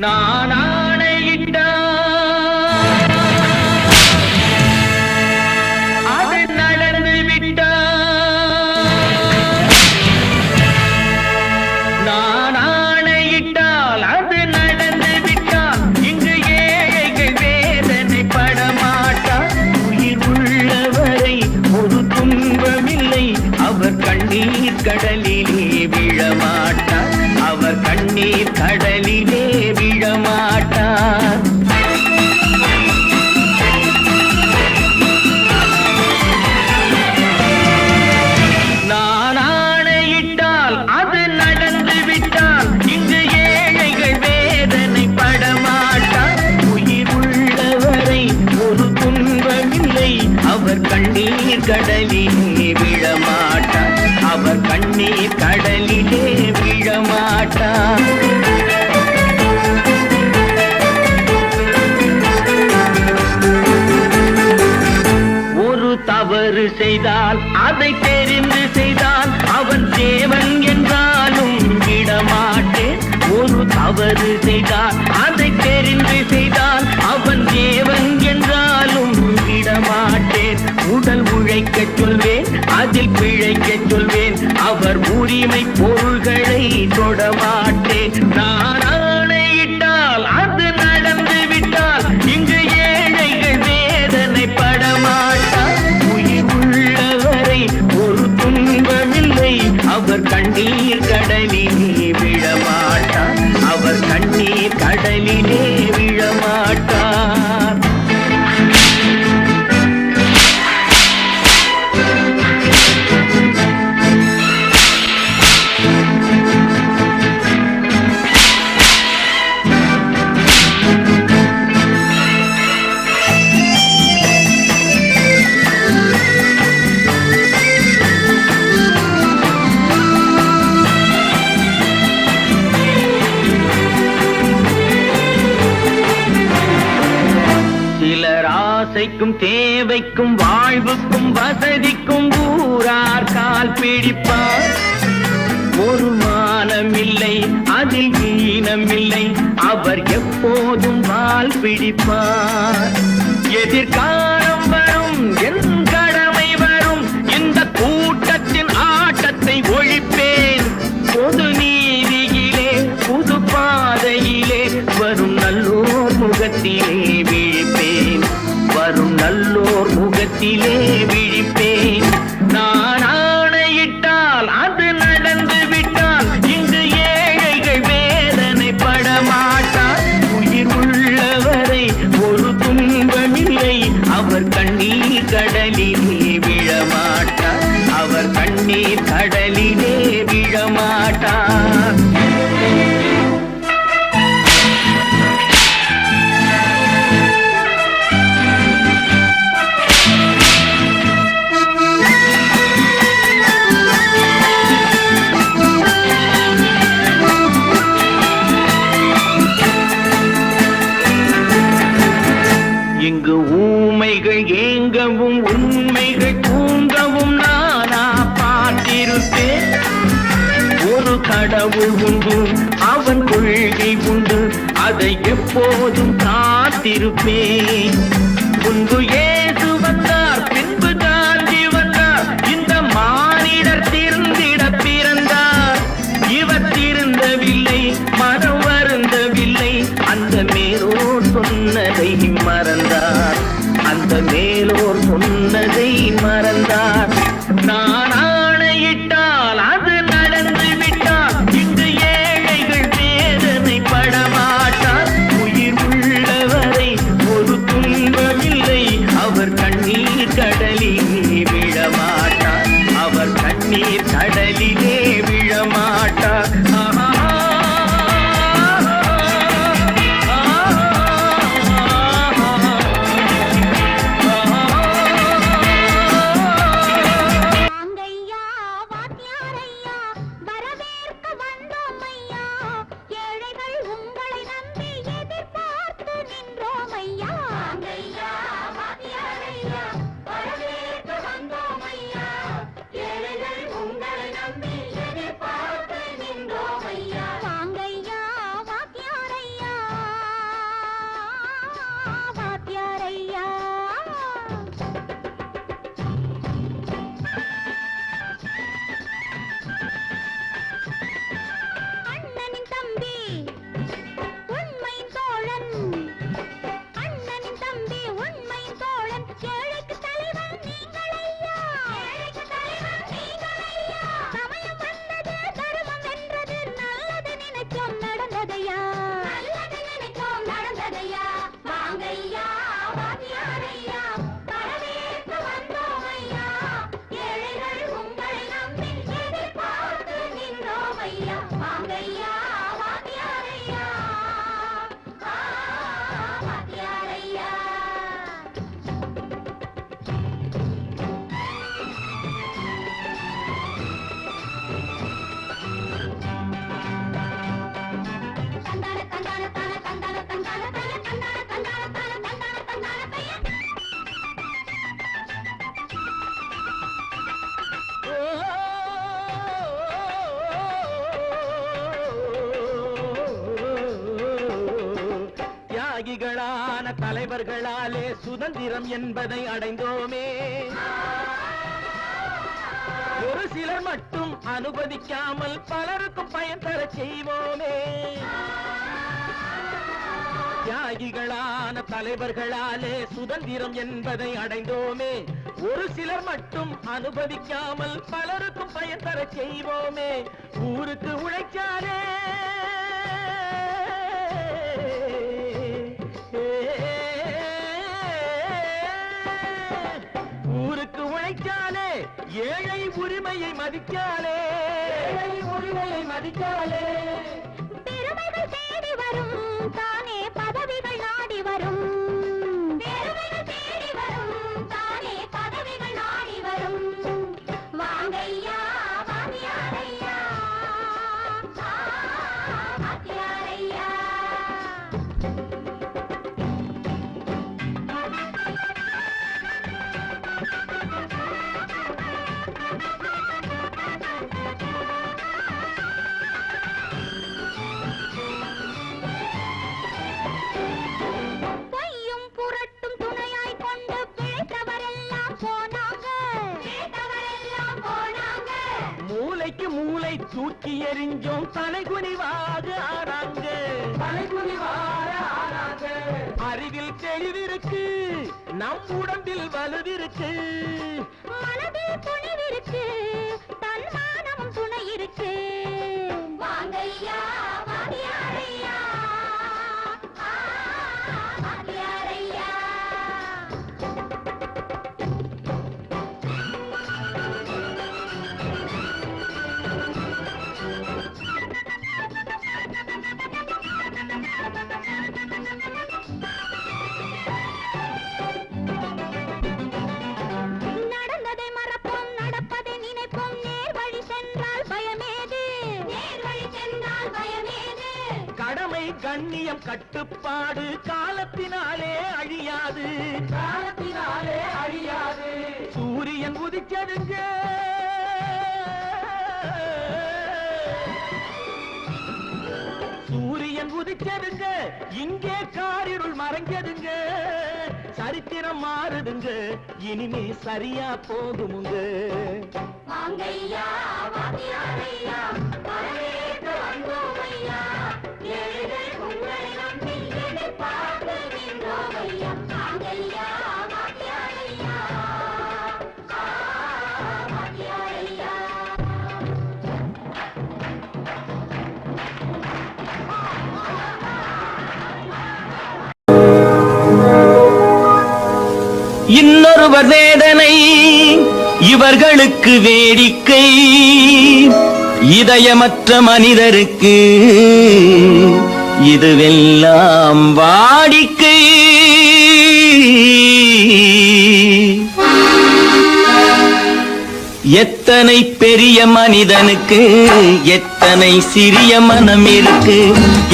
நான் ஆணையிட்டால் அது நடந்து விட்டால், நான் ஆணையிட்டால் அது நடந்து விட்டால், இங்கு ஏழைகள் வேதனை படமாட்டார். உயிர் உள்ளவரை ஒரு துன்பமில்லை, அவர் கண்ணீர் கடலிலே விழமாட்டார், அவர் கண்ணீர் கடலிலே விழமாட்டார். நான் ஆணையிட்டால் அது நடந்து விட்டால், இங்கு ஏழைகள் வேதனை படமாட்டார். உயிர் உள்ளவரை ஒரு துன்பமில்லை, அவர் கண்ணீர் கடலிலே விழமாட்டார், அவர் கண்ணீர் கடலிலே விழமாட்டார். ஒரு தவறு செய்தால் அதை தெரிந்து செய்தால் அவன் தேவன் என்றாலும் விடமாட்டேன். ஒரு தவறு செய்தால் அதை தெரிந்து செய்தால் அவன் தேவன் என்றாலும் விடமாட்டேன். உடல் உழைக்கச் சொல்வேன், அதில் பிழைக்கச் சொல்வேன், அவர் உரிமை பொருள்களை தொடமாட்டேன். நான் ஆணையிட்டால் அது நடந்து விட்டால், இங்கு ஏழைகள் வேதனை படமாட்டார். உயிர் உள்ளவரை ஒரு துன்பமில்லை, அவர் கண்ணீர் கடலிலே விழமாட்டார், அவர் கண்ணீர் கடலிலே விழமாட்டார். ஆசைக்கும் தேவைக்கும் வாழ்வுக்கும் வசதிக்கும் ஊரார் கால் பிடிப்பார். ஒரு மானமில்லை, அதில் ஈனமில்லை, அவர் எப்போதும் வால் பிடிப்பார். எதிர்காலம் வரும், என் கடமை வரும், இந்த கூட்டத்தின் ஆட்டத்தை ஒழிப்பேன். பொது நீதியிலே புது பாதையிலே வரும் நல்லோர் முகத்திலே விழிப்பேன், வரும் நல்லோர் முகத்திலே விழிப்பேன். நான் ஆணையிட்டால் அது நடந்து விட்டால், இங்கு ஏழைகள் வேதனை படமாட்டார். உயிர் உள்ளவரை ஒரு துன்பமில்லை, அவர் கண்ணீர் கடலிலே விழமாட்டார், அவர் கண்ணீர் கடலிலே விழமாட்டார். இங்கு ஊமைகள் ஏங்கவும் உண்மைகள் தூங்கவும் நானா பார்த்திருப்பேன். ஒரு கடவுள் உண்டு, அவன் கொள்கை உண்டு, அதை எப்போதும் காத்திருப்பேன். முன்பு இயேசு வந்தார், பின்பு காந்தி வந்தார், இந்த மானிடர் திருந்திட பிறந்தார். இவர் திருந்தவில்லை, மனம் வருந்தவில்லை, அந்த மேலோர் சொன்னதை மறந்தார், அந்த மேலோர் சொன்னதை மறந்தார். நான் ஆணையிட்டால் அது நடந்து விட்டால், இங்கு ஏழைகள் வேதனை படமாட்டார். உயிர் உள்ளவரை ஒரு துன்பமில்லை, அவர் கண்ணீர் கடலிலே விழமாட்டார், அவர் கண்ணீர் தியாகிகளான தலைவர்களாலே சுதந்திரம் என்பதை அடைந்தோமே. ஒரு சிலர் மட்டும் அனுமதிக்காமல் பலருக்கும் பயன் தர செய்வோமே. தியாகிகளான தலைவர்களாலே சுதந்திரம் என்பதை அடைந்தோமே. ஒரு சிலர் மட்டும் அனுமதிக்காமல் பலருக்கும் பயன் தர செய்வோமே. ஊருக்கு உழைச்சாலே ஊருக்கு உழைச்சாலே ஏழை உரிமையை மதிக்காலே பெருமைகள் தேடி வரும் தானே பதவிகள் நாடி வரும். பெருமைகள் தேடி வரும் தானே பதவிகள் நாடி வரும். வாங்கையா வாங்கியாரையா வாங்கியாரையா. மூளைக்கு மூளை தூக்கி எறிஞ்சோம் தலைகுனிவாக ஆறாங்க. அறிவில் தெளிவிருக்கு, நம் உடம்பில் வலுவிருக்கு, மனதில் துணிவிருக்கு, தன்மானமும் துணை இருக்கு. வாங்கையா வாங்கியாரையா வாங்கியாரையா. நடந்ததை மறப்போம், நடப்பதை நினைப்போம். நேர் வழி சென்றால் பயமேது, நேர் வழி சென்றால் பயமேது. கடமை கண்ணியம் கட்டுப்பாடு காலத்தினாலே அழியாது, சூரியன் உதிச்சதுங்க, சூரியன் உதிச்சதுங்க, இங்கே காரிருள் மறைஞ்சதுங்க. சரித்திரம் மாறுதுங்க, இனிமே சரியா போகுமுங்க. வாங்கையா வாங்கியாரையா வரவேற்று வந்தோமையா. ஏழைகள் உங்களை நம்பி எதிர்பார்த்து நின்றோமையா. வாங்கையா வாங்கியாரையா வாங்கியாரையா. இன்னொருவர் வேதனை இவர்களுக்கு வேடிக்கை, இதயமற்ற மனிதருக்கு இதுவெல்லாம் வாடிக்கை. எத்தனை பெரிய மனிதனுக்கு எத்தனை சிறிய மனம் இருக்கு,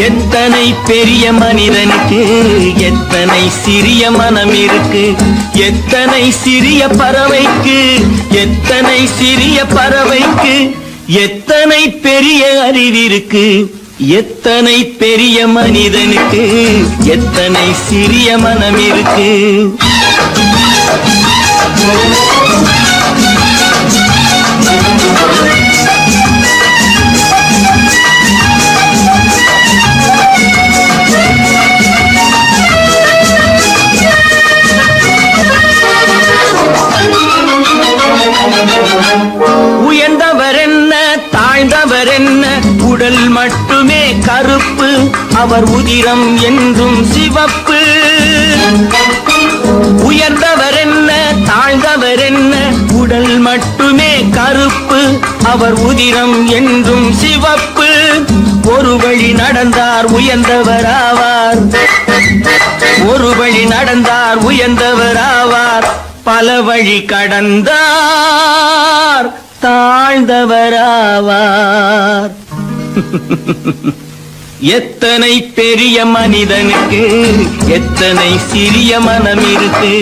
எத்தனை பெரிய மனிதனுக்கு எத்தனை சிறிய மனம் இருக்கு. எத்தனை சிறிய பறவைக்கு எத்தனை சிறிய பறவைக்கு எத்தனை பெரிய அறிவிருக்கு. எத்தனை பெரிய மனிதனுக்கு எத்தனை சிறிய மனம் இருக்கு. உயர்ந்தவர் என்ன தாழ்ந்தவர் என்ன, உடல் மட்டுமே கருப்பு, அவர் உதிரம் என்றும் சிவப்பு. உயர்ந்தவர் என்ன தாழ்ந்தவர் என்ன, உடல் மட்டுமே கருப்பு, அவர் உதிரம் என்றும் சிவப்பு. ஒரு வழி நடந்தார் உயர்ந்தவராவார், ஒரு வழி நடந்தார் உயர்ந்தவராவார், பல வழி கடந்தார் தாழ்ந்தவராவார். எத்தனை பெரிய மனிதனுக்கு எத்தனை சிறிய மனம் இருக்கு.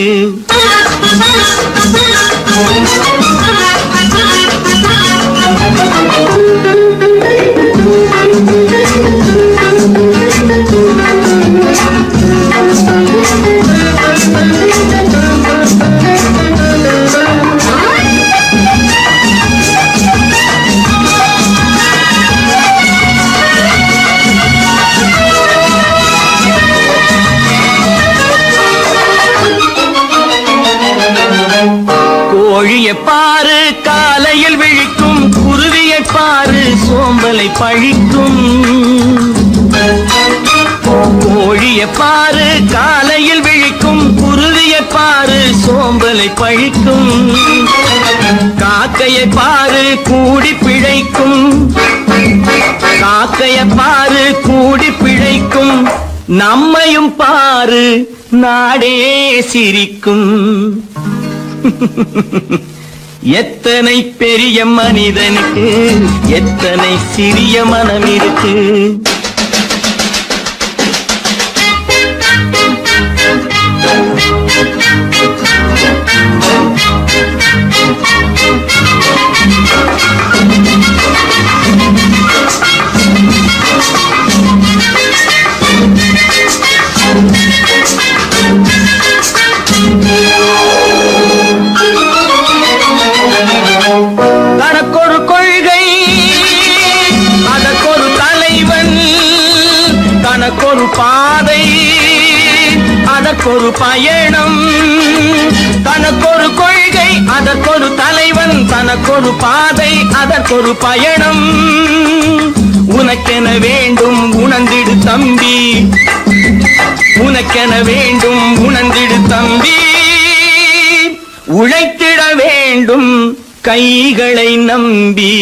கோழியை பாரு காலையில் விழிக்கும், குருவியை பாரு சோம்பலை பழிக்கும். கோழியை பாரு காலையில் விழிக்கும், குருவியை பாரு சோம்பலை பழிக்கும். காக்கையை பாரு கூடி பிழைக்கும், காக்கையை பாரு கூடி பிழைக்கும். நம்மையும் பாரு நாடே சிரிக்கும். எத்தனை பெரிய மனிதனுக்கு எத்தனை சிறிய மனம் இருக்கு. தனக்கொரு கொள்கை அதற்கொரு தலைவன், தனக்கொரு பாதை அதற்கொரு பயணம். தனக்கொரு கொள்கை அதற்கொரு தலைவன், தனக்கொரு பாதை அதற்கொரு பயணம். உனக்கென வேண்டும் உணர்ந்திடு தம்பி, உனக்கென வேண்டும் உணர்ந்திடு தம்பி. உழைத்திட வேண்டும் கைகளை நம்பி.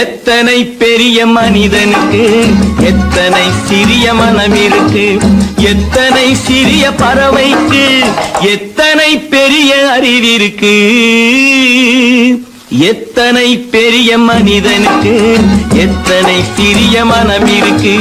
எத்தனை பெரிய மனிதனுக்கு எத்தனை சிறிய மனம் இருக்கு. எத்தனை சிறிய பறவைக்கு எத்தனை பெரிய அறிவிருக்கு. எத்தனை பெரிய மனிதனுக்கு எத்தனை சிறிய மனம் இருக்கு.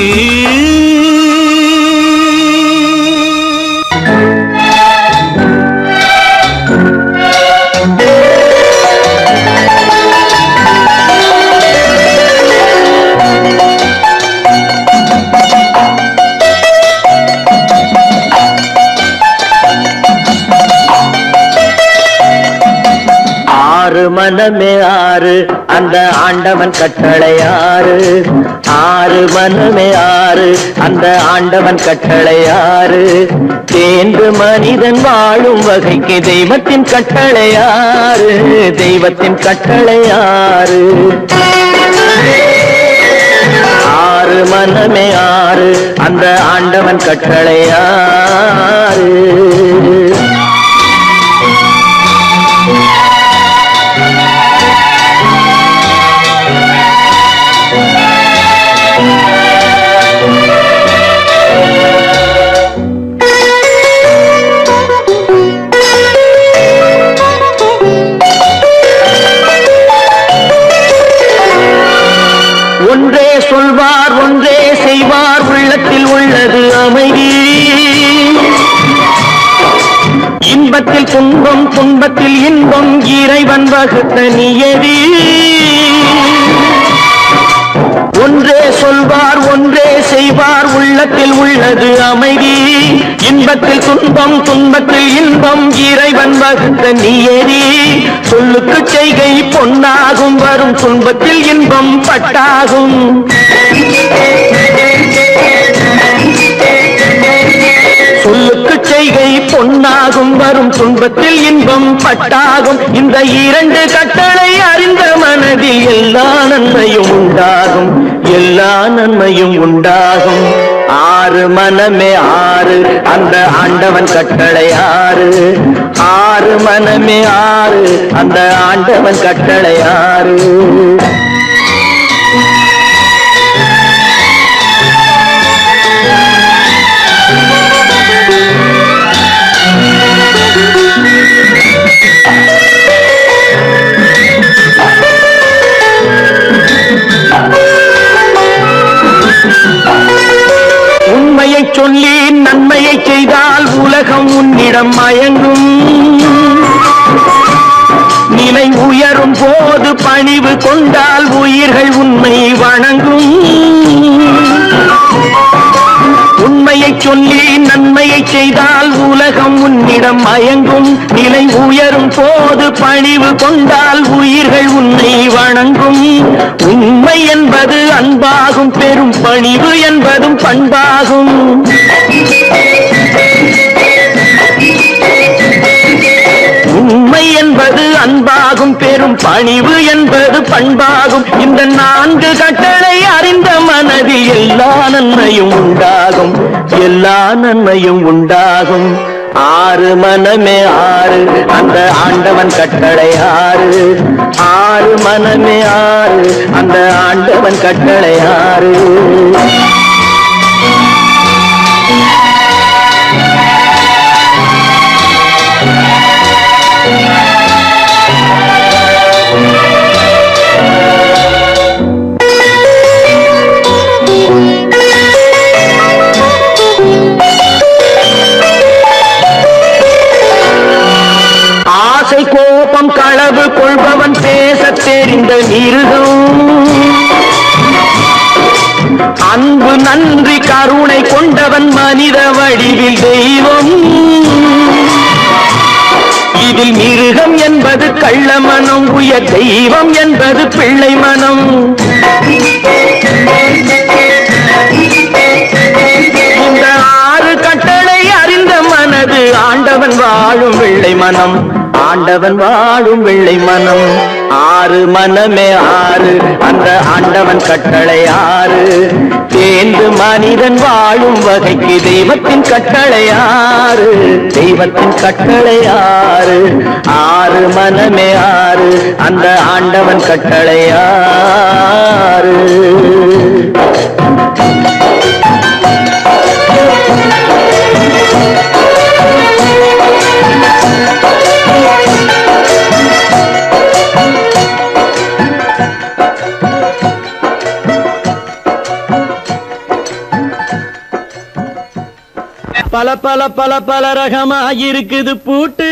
ஆறு மனமே ஆறு அந்த ஆண்டவன் கட்டளை ஆறு. ஆறு மனமே ஆறு அந்த ஆண்டவன் கட்டளை ஆறு. தேர்ந்து மனிதன் வாழும் வகைக்கு தெய்வத்தின் கட்டளை ஆறு, தெய்வத்தின் கட்டளை ஆறு. ஆறு மனமே ஆறு அந்த ஆண்டவன் கட்டளை ஆறு. ஒன்றே சொல்வார் ஒன்றே செய்வார், உள்ளத்தில் உள்ளது அமைதி. இன்பத்தில் துன்பம் துன்பத்தில் இன்பம், இறைவன் வகுத்த நியதி. ஒன்றே சொல்வார் ஒன்றே செய்வார், உள்ளத்தில் உள்ளது அமைதி. இன்பத்தில் துன்பம் துன்பத்தில் இன்பம், இறைவன் வகுத்த நியதி. சொல்லுக்கு செய்கை பொன்னாகும், வரும் துன்பத்தில் இன்பம் பட்டாகும். சொல்லுக்கு செய்கை பொன்னாகும், வரும் துன்பத்தில் இன்பம் பட்டாகும். இந்த இரண்டு கட்டளை அறிந்த மனதில் எல்லா நன்மையும் உண்டாகும், எல்லா நன்மையும் உண்டாகும். ஆறு மனமே ஆறு அந்த ஆண்டவன் கட்டளை ஆறு. ஆறு மனமே ஆறு அந்த ஆண்டவன் கட்டளை ஆறு. சொல்லி நன்மையை செய்தால் உலகம் உன்னிடம் மயங்கும். நிலை உயரும் போது பணிவு கொண்டால் உயிர்கள் உன்னை வணங்கும். உண்மையை சொல்லி நன்மையை செய்தால் உலகம் உன்னிடம் மயங்கும். நிலை உயரும் போது பணிவு கொண்டால் உயிர்கள் உன்னை வணங்கும். உண்மை என்பது அன்பாகும், பெரும் பணிவு என்பதும் பண்பாகும். உண்மை என்பது அன்பாகும், பெரும் பணிவு என்பது பண்பாகும். இந்த 4 கட்டளை அறிந்த மனதில் எல்லா நன்மையும் உண்டாகும், எல்லா நன்மையும் உண்டாகும். 6 மனமே 6 அந்த ஆண்டவன் கட்டளை 6. 6 மனமே 6 அந்த ஆண்டவன் கட்டளை 6. கோபம் களவு கொள்பவன் பேசத் தெரிந்த மிருகம். அன்பு நன்றி கருணை கொண்டவன் மனித வடிவில் தெய்வம். இதில் மிருகம் என்பது கள்ள மனம், உயர் தெய்வம் என்பது பிள்ளை மனம். இந்த 6 கட்டளை அறிந்த மனது ஆண்டவன் வாழும் வெள்ளை மனம், ஆண்டவன் வாழும் வெள்ளை மனம். 6 மனமே 6 அந்த ஆண்டவன் கட்டளை 6. தேர்ந்து மனிதன் வாழும் வகைக்கு தெய்வத்தின் கட்டளை 6, தெய்வத்தின் கட்டளை 6. 6 மனமே 6 அந்த ஆண்டவன் கட்டளை 6. பல பல பல பல ரகமா இருக்குது பூட்டு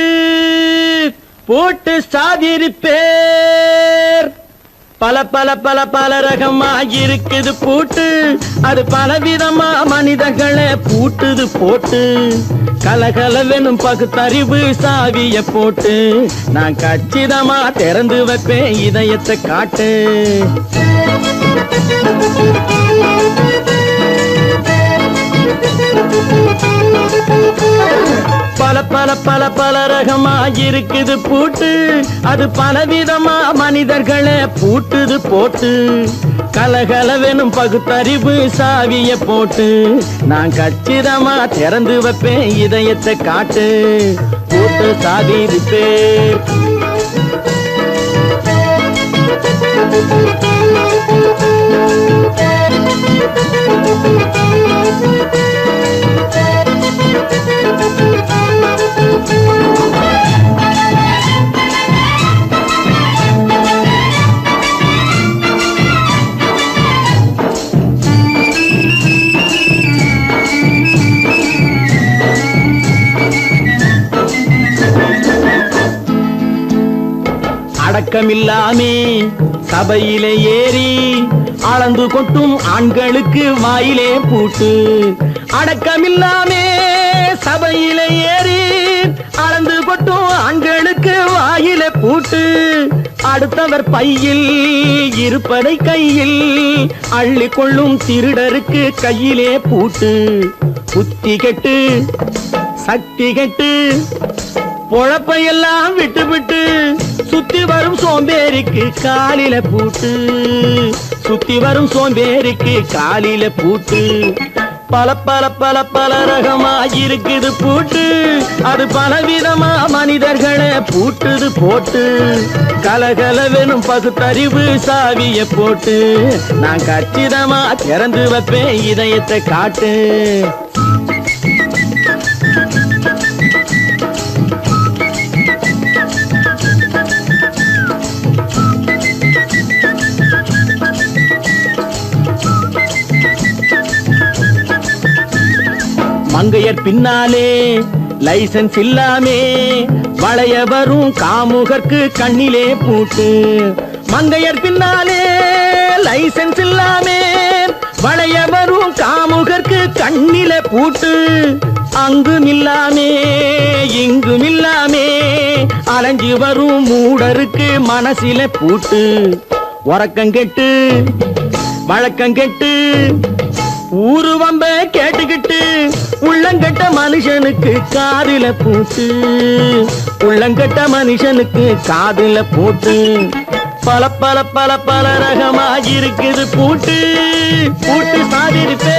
பூட்டு சாதிரி பேர். பல பல பல பல ரகமா இருக்குது பூட்டு, அது பலவிதமா மனிதர்களை பூட்டுது போட்டு. கலகலவெனும் பகுத்தறிவு சாவிய போட்டு நான் கச்சிதமா திறந்து வைப்பேன் இதயத்தை காட்டு. பல பல பல பல ரகமா இருக்குது பூட்டு, அது பலவிதமா மனிதர்களை பூட்டுது போட்டு. கலகலவெனும் பகுத்தறிவு சாவிய போட்டு நான் கச்சிதமா திறந்து வைப்பேன் இதயத்தை காட்டு. பூட்டு சாதிரி பேர். அடக்கமில்லாமே சபையிலே ஏறி அளந்து கொட்டும் ஆண்களுக்கு வாயிலே பூட்டு. அடக்கமில்லாமே சபையிலே ஏறி அளந்து கொட்டும் ஆண்களுக்கு வாயிலே பூட்டு. அடுத்தவர் பையில் இருப்பதை கையில் அள்ளி கொள்ளும் திருடருக்கு கையிலே பூட்டு. புத்தி கெட்டு சக்தி கெட்டு பொழப்பையெல்லாம் விட்டு விட்டு சுத்தி வரும் சோம்பேறிக்கு காலில பூட்டு. சுத்தி வரும் சோம்பேறிக்கு காலில பூட்டு. பல பல பல பல ரகமா இருக்குது பூட்டு, அது பலவிதமா மனிதர்களை பூட்டுது போட்டு. கலகலவெனும் பகுத்தறிவு சாவிய போட்டு நான் கச்சிதமா திறந்து வைப்பேன் இதயத்தை காட்டு. மங்கையர் பின்னாலே லைசன்ஸ் இல்லாமே வளைய வரும் காமுகர்க்கு கண்ணிலே பூட்டு. மங்கையர் பின்னாலே லைசன்ஸ் இல்லாமே வளைய வரும் காமுகர்க்கு கண்ணிலே பூட்டு. அங்கும் இல்லாமே இங்கும் இல்லாமே அலைஞ்சு வரும் மூடருக்கு மனசில பூட்டு. உறக்கங்கெட்டு வழக்கங்கெட்டு ஊரு வம்ப கேட்டுக்கிட்டு உள்ளங்கட்ட மனுஷனுக்கு காதில பூட்டு. உள்ளங்கட்ட மனுஷனுக்கு காதில பூட்டு. பல பல பல பல ரகமாயிருக்குது பூட்டு. பூட்டு சாதிருப்பே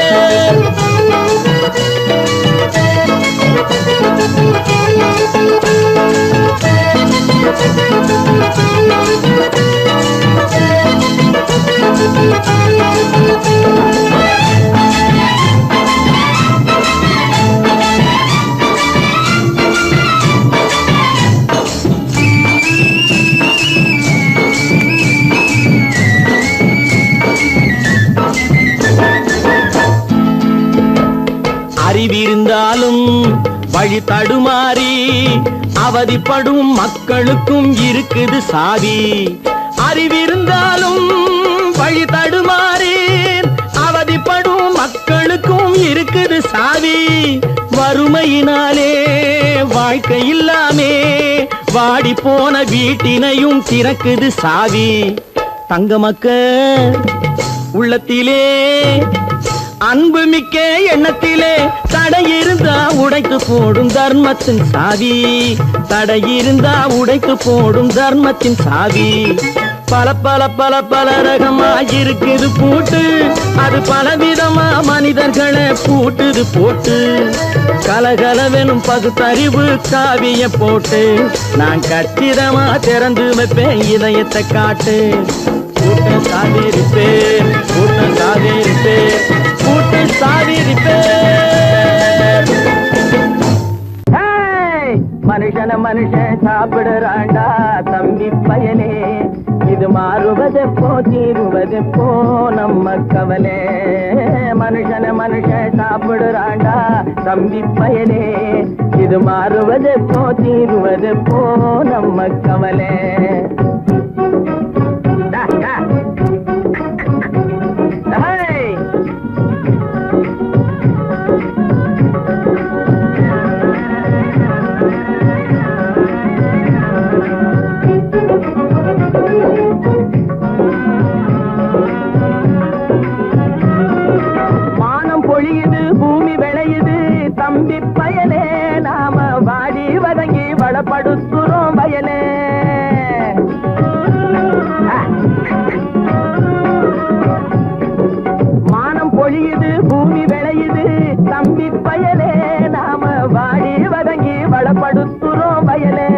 அறிவிருந்தாலும் வழி தடுமாறி அவதிப்படும் மக்களுக்கும் இருக்குது சாவி. அறிவிருந்தாலும் வழி தடுமாறி அவதிப்படும் மக்களுக்கும் இருக்குது சாவி. வறுமையினாலே வாழ்க்கை இல்லாமே வாடி போன வீட்டினையும் திறக்குது சாவி. தங்க மக்க உள்ளத்திலே அன்பு மிக்க எண்ணத்திலே தடையிருந்தா உடைத்து போடும் தர்மத்தின் சாவி. தடையிருந்தா உடைத்து போடும் தர்மத்தின் சாவி. பல பல பல பல ரகமாயிருக்குது பூட்டு. அது பலவிதமா மனிதர்களை பூட்டுது போட்டு. கலகலவெனும் பகுத்தறிவு காவிய போட்டு நான் கச்சிதமா திறந்து வைப்பேன் இதயத்தை காட்டு. கூட்டம் சாதிருப்பே கூட்டம் சாதிருப்பே கூட்டு சாதிருப்பே. மனுஷன மனுஷன் சாப்பிடுறாண்டா தம்பி பயனே. இது மாறுவதெப்போ தீருவதெப்போ நம்ம கவலை. மனுஷன மனுஷன் சாப்பிடுறாண்டா தம்பி பயனே. இது மாறுவதெப்போ தீருவதெப்போ நம்ம கவலை. மானம் பொழியுது பூமி விளையுது தம்பி பயலே. நாம வாடி வதங்கி வளப்படுத்துறோம் வயலே. மானம் பொழியுது பூமி விளையுது தம்பி பயலே. நாம வாடி வதங்கி வளப்படுத்துறோம் வயலே.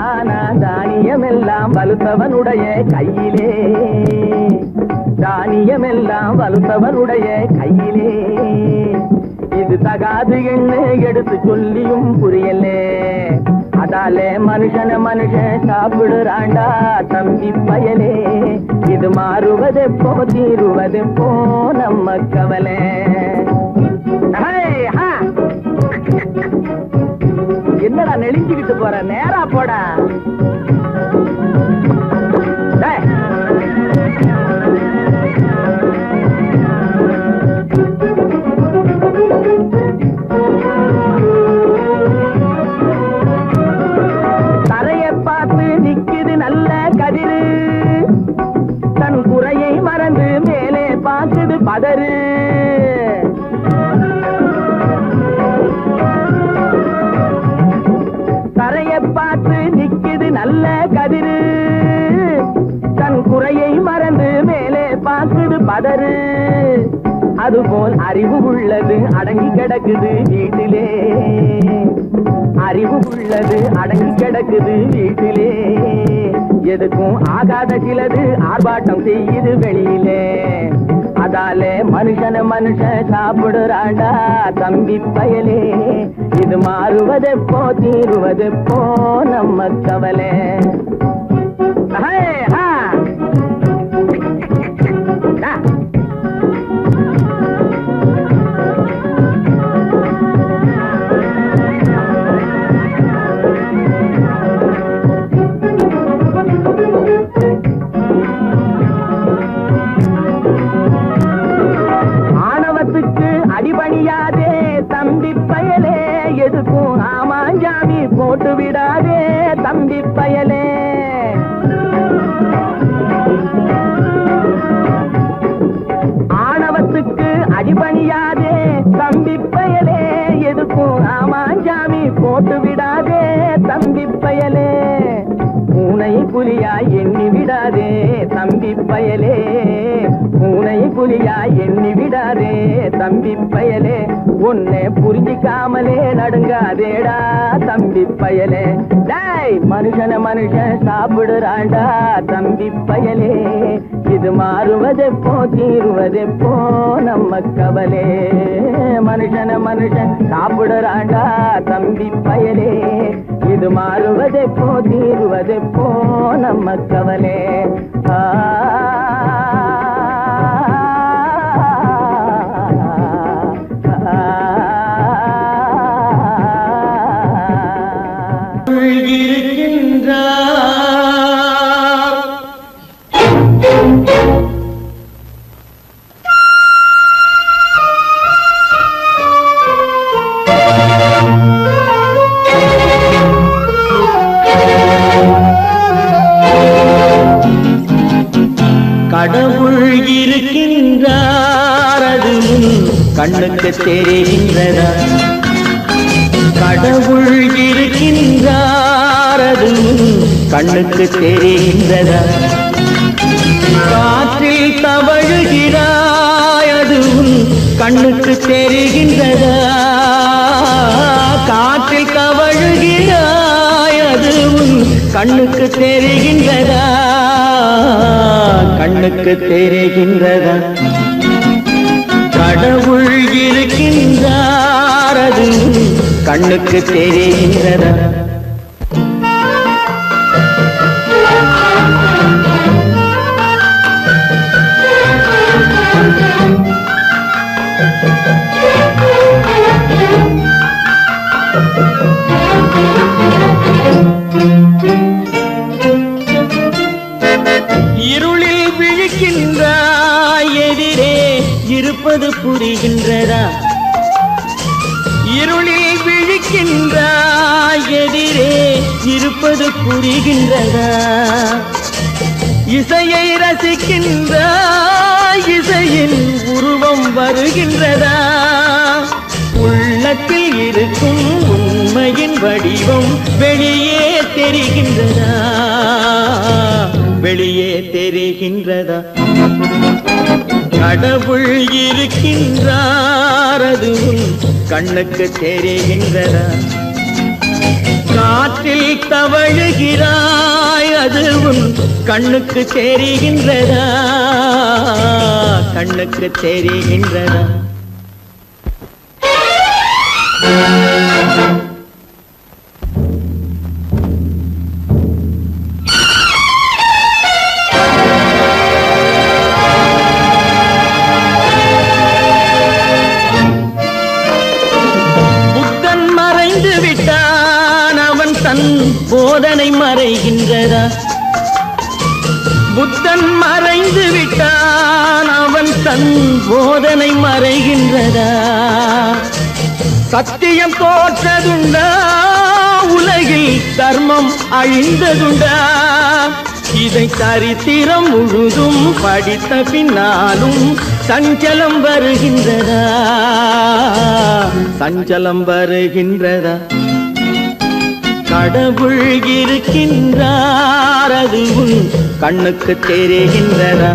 ஆனா தானியமெல்லாம் வலுத்தவனுடைய கையிலே. தானியமெல்லாம் வலுத்தவனுடைய கையிலே. இது தகாது என்ன எடுத்து சொல்லியும் புரியலே. அதாலே மனுஷன மனுஷன் சாப்பிடுறாண்டா தம்பி பயலே. இது மாறுவதெப்போ தீருவதெப்போ நம்ம கவலை. என்னடா நெளிஞ்சுக்கிட்டு போற நேரா போடா. தரைய பார்த்து நிக்குது நல்ல கதிரு. தன் குறையை மறந்து மேலே பார்க்குது பதறு. தரைய பார்த்து நிக்குது நல்ல கதிரு. தன் குறையை மறந்து மேலே பார்க்குது பதறு. அதுபோல் அறிவு உள்ளது அடங்கி கிடக்குது வீட்டிலே. அறிவு உள்ளது அடங்கி கிடக்குது வீட்டிலே. எதுக்கும் ஆகாத சிலது ஆர்ப்பாட்டம் செய்யுது வெளியிலே. அதாலே மனுஷன மனுஷன் சாப்பிடுறாண்டா தம்பி பயலே. இது மாறுவதெப்போ தீருவதெப்போ நம்ம கவலை. பயலே பூனை புலியா எண்ணி விடாதே தம்பி பயலே உன்னை புரிஞ்சிக்காமலே நடுங்காதேடா தம்பி பயலே டேய் மனுஷன மனுஷன் சாப்பிடுறாண்டா தம்பி பயலே இது மாறுவதெப்போ தீருவதெப்போ நம்ம கவலே மனுஷன மனுஷன் சாப்பிடுறாண்டா தம்பி பயலே இது மாறுவதெப்போ தீருவதெப்போ நம்ம கவலே கடவுள் இருக்கின்றார் அது கண்ணுக்கு தெரிகின்றதா கடவுள் இருக்கின்றார் அது கண்ணுக்கு தெரிகின்றதா காற்றில் தவழுகிறாய் அது கண்ணுக்கு தெரிகின்றதா காற்றில் தவழுகிறாய் அது கண்ணுக்கு தெரிகின்றதா கண்ணுக்கு தெரிகின்றதா கடவுள் இருக்கின்றார் அது கண்ணுக்கு தெரிகின்றதா இருளில் விழிக்கின்றாய் எதிரே இருப்பது புரிகின்றதா இருளில் விழிக்கின்றாய் எதிரே இருப்பது புரிகின்றதா இசையை ரசிக்கின்றாய் இசையின் உருவம் வருகின்றதா உள்ளத்தில் இருக்கும் உண்மையின் வடிவம் வெளியே தெரிகின்றதா வெளியே தெரிகின்றதா கடவுள் இருக்கின்றார் அது கண்ணுக்கு தெரிகின்றதா காற்றில் தவழுகிறாய் அது கண்ணுக்கு தெரிகின்றதா கண்ணுக்கு தெரிகின்றதா போதனை மறைகின்றதா புத்தன் மறைந்து விட்டான் அவன் தன் போதனை மறைகின்றதா சத்தியம் தோற்றதுண்டா உலகில் தர்மம் அழிந்ததுண்டா இதை சரித்திரம் முழுதும் படித்த பின்னாலும் சஞ்சலம் வருகின்றதா சஞ்சலம் வருகின்றதா கடவுள் இருக்கின்றார் அது கண்ணுக்கு தெரிகின்றதா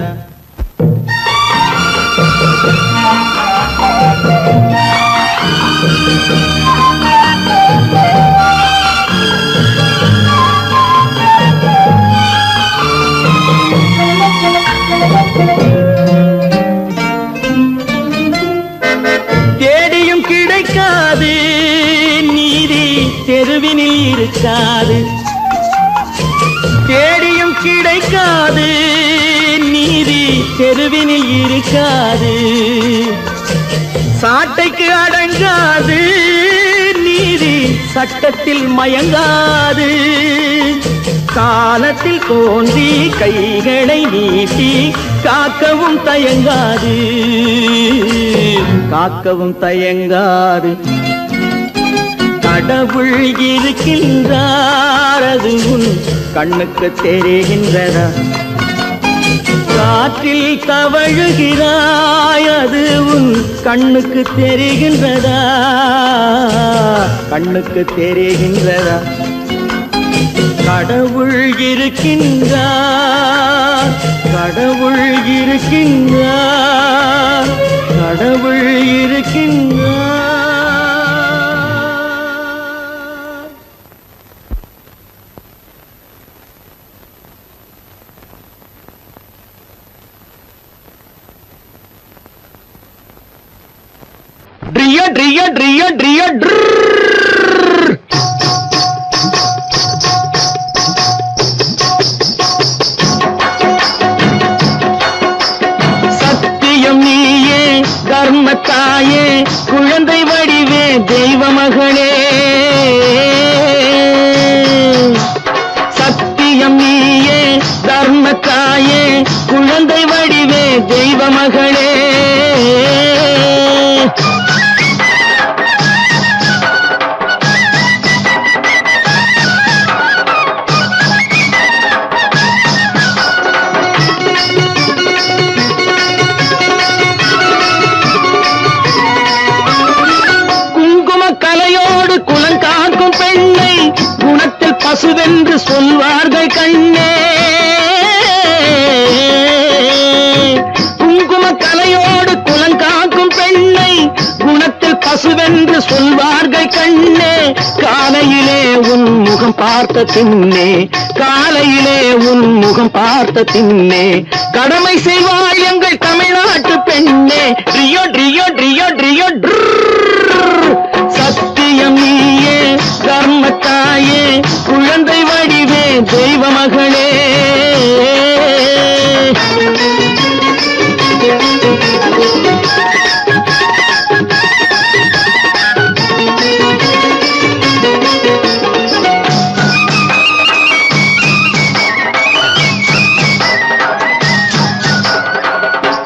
தேடியும் கிடைக்காது நீதி தெருவினில் இருக்காது தேடியும் கிடைக்காது நீதி தெருவினில் இருக்காது சாட்டைக்கு அடங்காது நீதி சட்டத்தில் மயங்காது காலத்தில் தோன்றி கைகளை நீட்டி காக்கவும் தயங்காது காக்கவும் தயங்காது கடவுள் இருக்கின்றார் அது கண்ணுக்கு தெரிகின்றதா காற்றில் தவழுகிறாய் அது கண்ணுக்கு தெரிகின்றதா கண்ணுக்கு தெரிகின்றதா கடவுள் இருக்கின்றார், கடவுள் இருக்கின்றார், கடவுள் இருக்கின்றார். ட்ரிய ட்ரிய ட்ரிய ட்ரிய சத்தியம் நீயே தர்மத்தாயே குழந்தை வடிவே தெய்வ மகளே. சத்தியம் நீயே தர்மத்தாயே குழந்தை வடிவே தெய்வ மகளே. பசுவென்று சொல்வார்கள் கண்ணே, குங்கும கலையோடு குலங்காக்கும் பெண்ணை குணத்தில் பசுவென்று சொல்வார்கள் கண்ணே. காலையிலே உன் முகம் பார்த்த பின்னே, காலையிலே உன் முகம் பார்த்த பின்னே கடமை செய்வாள் எங்கள் தமிழ்நாட்டு பெண்ணே. ட்ரியோ ட்ரியோ ட்ரியோ ட்ரியோ சத்தியம் நீயே தர்மத்தாயே குழந்தை வடிவே தெய்வ மகளே.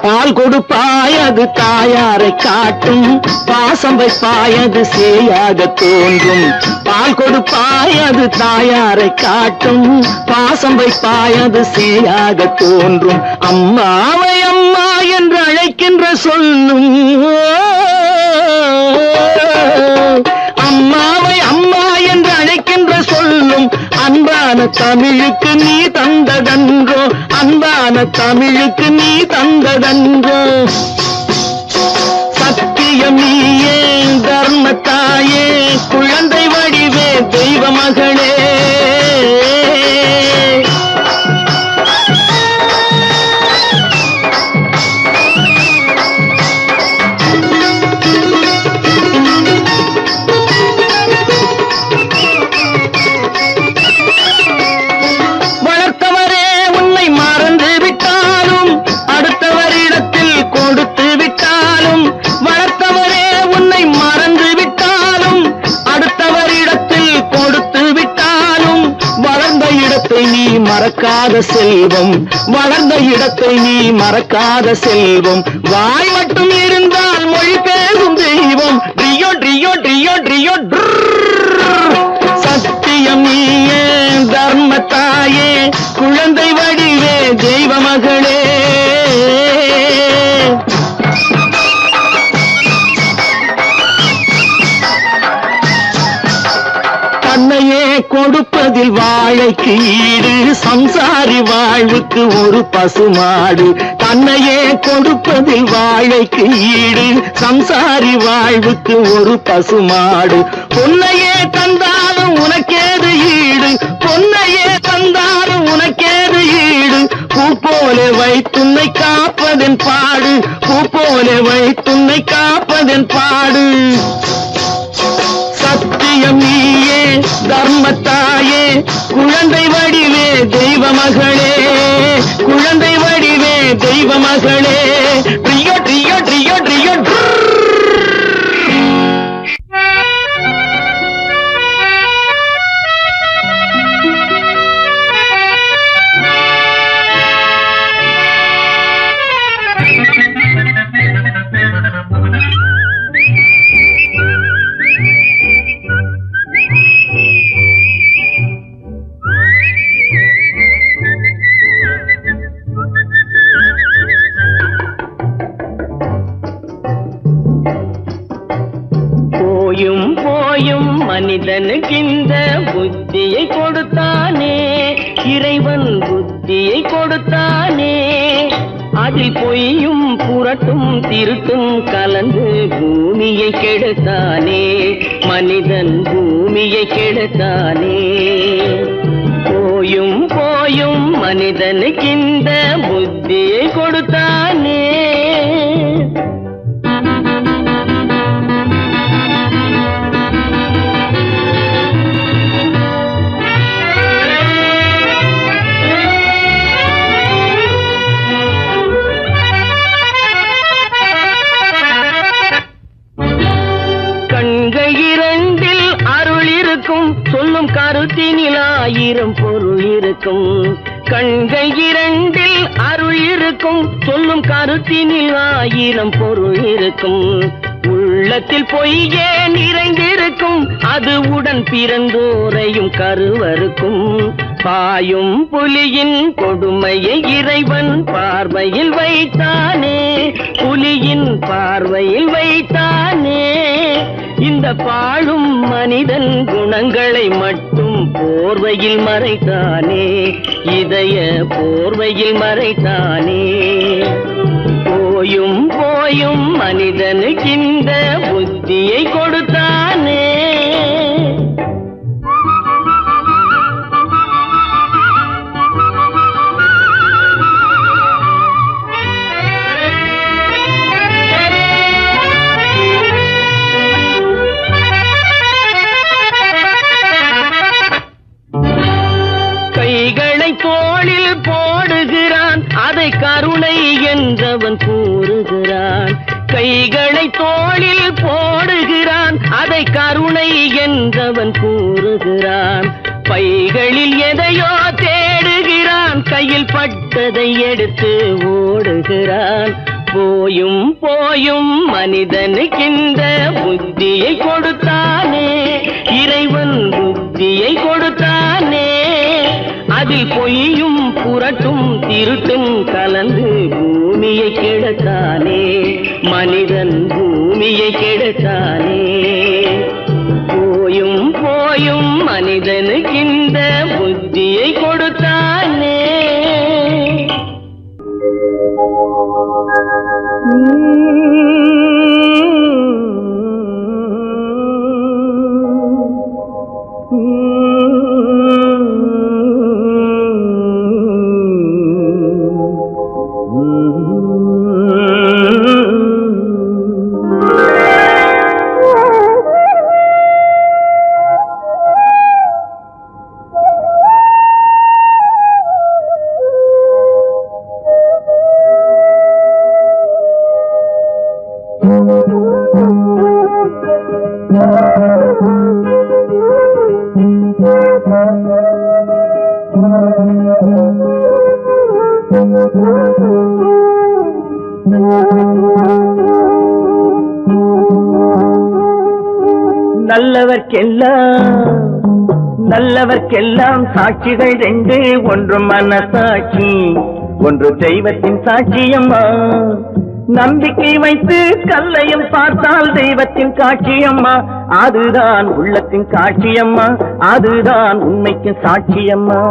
பால் கொடுப்பாய் அது தாயாரை காட்டும், பாசம் வைப்பாய் அது சேயாக தோன்றும். பால் கொடுப்பாய் அது தாயாரை காட்டும், பாசம் வைப்பாய் அது சேயாக தோன்றும். அம்மாவை அம்மா என்று அழைக்கின்ற சொல்லும், அம்மாவை அம்மா என்று அழைக்கின்ற சொல்லும் அன்பான தமிழுக்கு நீ தந்ததன்றோ, அன்பான தமிழுக்கு நீ தந்ததன்றோ. சத்தியம் நீயே தர்மத்தாயே குழந்தை வடிவே தெய்வ மகளே. நீ மறக்காத செல்வம், வளர்ந்த இடத்தை நீ மறக்காத செல்வம். வாய் மட்டும் இருந்தால் மொழி பேசும் தெய்வம். ட்ரியோ ட்ரியோ ட்ரியோ ட்ரியோ சத்தியம் நீயே தர்மத்தாயே குழந்தை வடிவே தெய்வ மகளே. தன்னையே கொடுப்பதில் வாழைக்கு ஈடு, சம்சாரி வாழ்வுக்கு ஒரு பசுமாடு. தன்னையே கொடுப்பதில் வாழைக்கு ஈடு, சம்சாரி வாழ்வுக்கு ஒரு பசுமாடு. பொன்னையே தந்தாலும் உனக்கேது ஈடு, பொன்னையே தந்தாலும் உனக்கேது ஈடு. பூ போல வைத்துன்னை காப்பதன் பாடு, பூ போல வைத்துன்னை காப்பதன் பாடு. சத்தியம் நீயே தர்மத்தாயே குழந்தை வடிவே தெய்வ மகளே, குழந்தை வடிவே தெய்வ மகளே. ட்ரியோ ட்ரியோ ட்ரியோ ட்ரியோ போயும் போயும் மனிதனுக்கு இந்த புத்தியை கொடுத்தா கொடுத்தானே அதில் பொய்யும் புரட்டும் திருட்டும் கலந்து பூமியை கெடுத்தானே மனிதன் பூமியை கெடுத்தானே போயும் போயும் மனிதனுக்கு இந்த புத்தியை கொடுத்தானே கண்கள் இரண்டில் அருள் இருக்கும் சொல்லும் கருத்தினில் ஆயிரம் பொருள் இருக்கும் கண்கள் இரண்டில் அருள் இருக்கும் சொல்லும் கருத்தினில் ஆயிரம் பொருள் இருக்கும் உள்ளத்தில் பொய்யே நிறைந்திருக்கும் அது உடன் பிறந்தோரையும் கருவருக்கும் பாயும் புலியின் கொடுமையை இறைவன் பார்வையில் வைத்தானே புலியின் பார்வையில் வைத்தானே இந்த பாழும் மனிதன் குணங்களை மட்டும் போர்வையில் மறைத்தானே இதய போர்வையில் மறைத்தானே போயும் போயும் மனிதனுக்கு இந்த புத்தியை கொடுத்தானே கைகளை தோளில் போடுகிறான் அதை கருணை என்றவன் கூறுகிறான் கைகளை தோளில் போடுகிறான் அதை கருணை என்றவன் கூறுகிறான் பைகளில் எதையோ தேடுகிறான் கையில் பட்டதை எடுத்து ஓடுகிறான் போயும் போயும் மனிதனுக்கு இந்த புத்தியை கொடுத்தானே இறைவன் புத்தியை கொடுத்தானே அதில் பொய்யும் புரட்டும் திருட்டும் கலந்து பூமியை கெடுத்தானே மனிதன் பூமியை கெடுத்தானே போயும் போயும் மனிதனுக்கு இந்த புத்தியை கொடுத்தானே நல்லவர்க்கெல்லாம் சாட்சிகள் ரெண்டு ஒன்று மனசாட்சி ஒன்று தெய்வத்தின் சாட்சியம்மா நம்பிக்கை வைத்து கல்லையும் பார்த்தால் தெய்வத்தின் காட்சியம்மா அதுதான் உள்ளத்தின் காட்சியம்மா அதுதான் உண்மைக்கு சாட்சியம்மா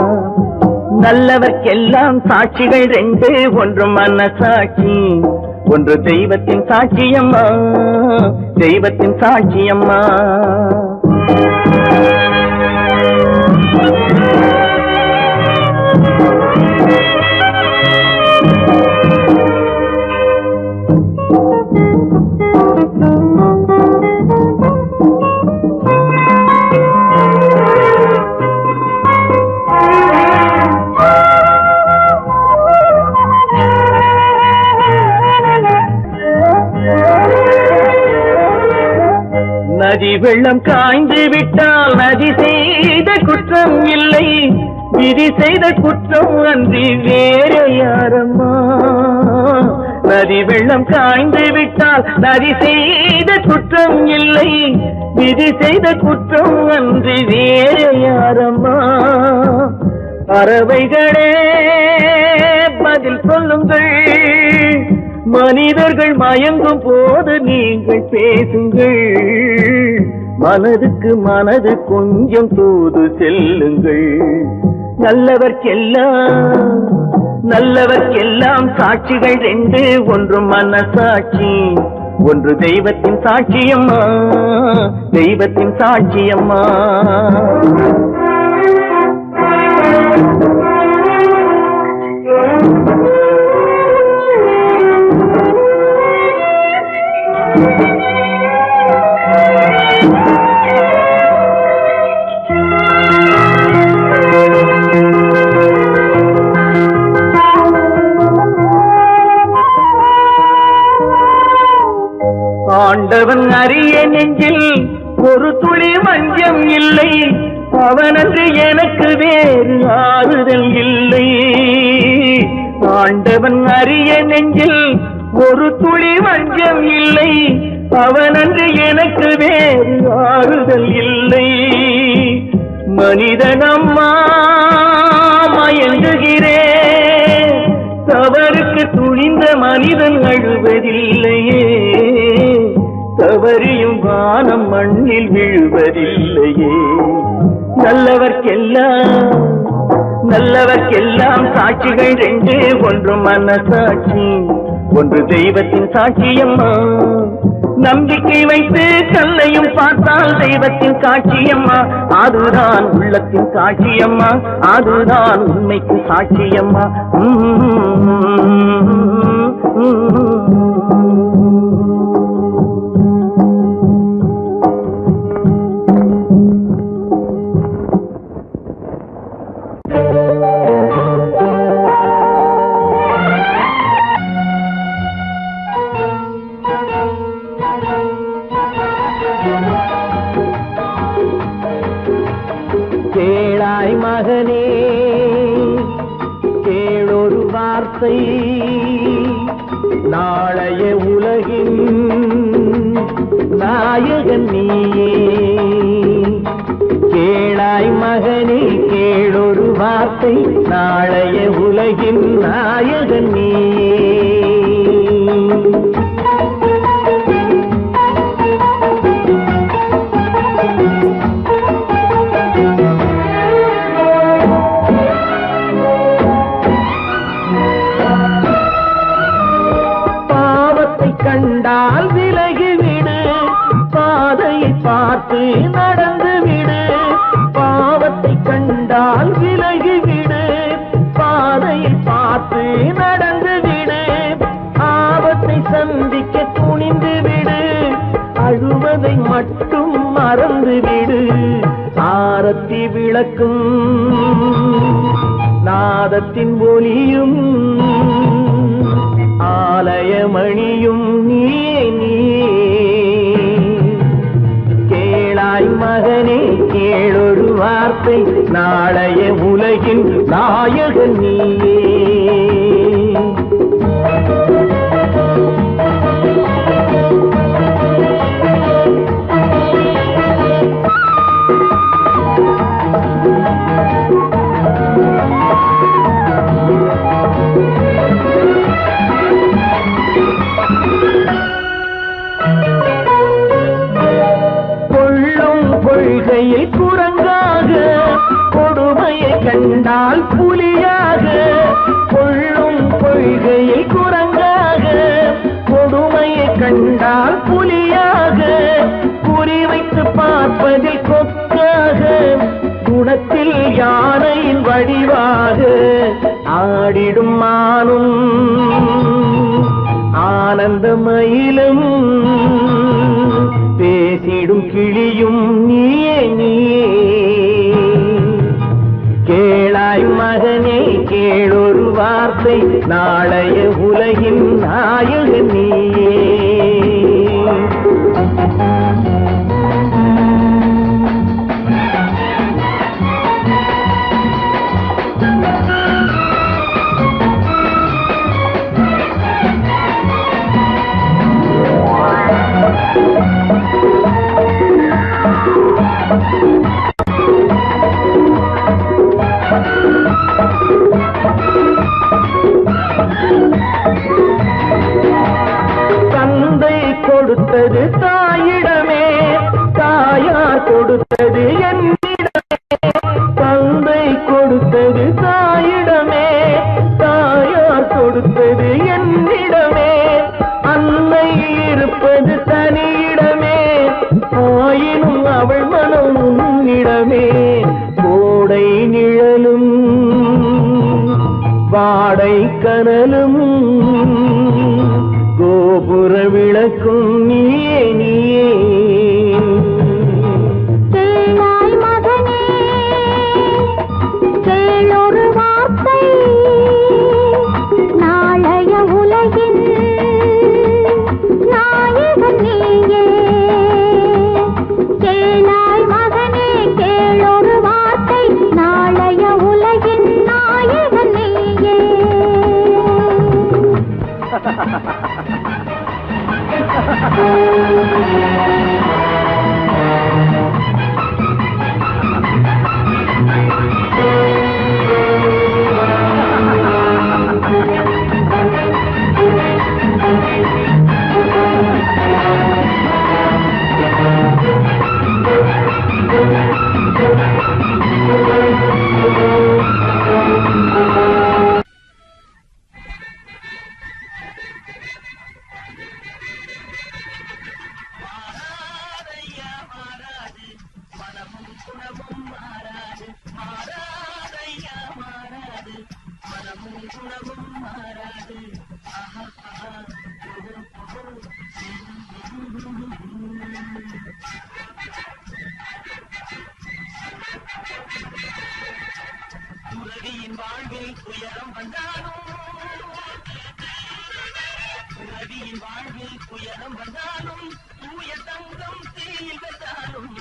நல்லவர்க்கெல்லாம் சாட்சிகள் ரெண்டு ஒன்று மனசாட்சி ஒன்று தெய்வத்தின் சாட்சியம்மா தெய்வத்தின் சாட்சியம்மா நதி வெள்ளம் காய்ந்து விட்டால் நதி செய்த குற்றம் இல்லை விதி செய்த குற்றம் அன்றி வேறு யாரம்மா நதி வெள்ளம் காய்ந்து விட்டால் நதி செய்த குற்றம் இல்லை விதி செய்த குற்றம் அன்றி வேறு யாரம்மா பறவைகளே பதில் சொல்லுங்கள் மனிதர்கள் மயங்கும் போது நீங்கள் பேசுங்கள் மனதுக்கு மனது கொஞ்சம் தூது செல்லுங்கள் நல்லவர்க்கெல்லாம் சாட்சிகள் ரெண்டு, ஒன்று மனசாட்சி, ஒன்று தெய்வத்தின் சாட்சியம்மா, தெய்வத்தின் சாட்சியம்மா. ஆண்டவன் அறிய நெஞ்சில் ஒரு துளி வஞ்சம் இல்லை, அவனன்று எனக்கு வேறு ஆறுதல் இல்லை. ஆண்டவன் அறிய நெஞ்சில் ஒரு துளி வஞ்சம் இல்லை, அவனன்று எனக்கு வேறு ஆறுதல் இல்லை. மனிதனம்மா மயங்குகிறேன், தவறுக்கு துணிந்த மனிதன் அழுவதில்லையே, தவறியும் வானம் மண்ணில் விழுவதில்லையே. நல்லவர்க்கெல்லாம் சாட்சிகள் ரெண்டு, ஒன்று மனசாட்சி, ஒன்று தெய்வத்தின் சாட்சியம்மா. நம்பிக்கை வைத்து கல்லையும் பார்த்தால் தெய்வத்தின் சாட்சியம்மா, அதுதான் உள்ளத்தின் சாட்சியம்மா, அதுதான் உண்மைக்கு சாட்சியம்மா. கேளாய் மகனே கேளொரு வார்த்தை, நாளைய உலகின் நாயகன் நீயே. கேளாய் மகனே கேளொரு வார்த்தை, நாளைய உலகின் நாயகன் நீயே. கண்டால் விலகிவிடு, பாதையை பார்த்து நடந்து விடு. பாவத்தை கண்டால் விலகிவிடு, பாதையை பார்த்து நடந்து விடு. ஆபத்தை சந்திக்க துணிந்து விடு, அழுவதை மட்டும் மறந்து விடு. ஆரத்தி விளக்கும் நாதத்தின் ஒலியும், ஆலயமணியும் நீயே நீயே. கேளாய் மகனே கேளொரு வார்த்தை, நாளைய உலகின் நாயகன் நீயே. கொள்கையை குரங்காக, கொடுமையை கண்டால் புலியாக. கொள்ளும் கொள்கையை குரங்காக, கொடுமையை கண்டால் புலியாக. குறிவைத்து பார்ப்பதில் கொக்காக, குணத்தில் யானையின் வடிவாக. ஆடிடும் மானும் ஆனந்த மயிலும், பேசிடும் கிளியும் நீயே நீயே. கேளாய் மகனே கேளொரு வார்த்தை, நாளைய உலகின் நாயகன் நீயே. தந்தை கொடுத்தது தாயிடமே, கனலும் கோபுர விளக்கும் நீயே நீயே. கேளாய் மகனே கேளொரு வார்த்தை நாளைய உலகின் நாயகன் நீயே. கேளாய் மகனே கேளொரு வார்த்தை நாளைய உலகின் நாயகன் நீயே. துறவியின் வாழ்வில் துயரம் வந்தாலும் துறவியின் வாழ்வில் துயரம் வந்தாலும் தூய தங்கம் தீயில் வந்தாலும்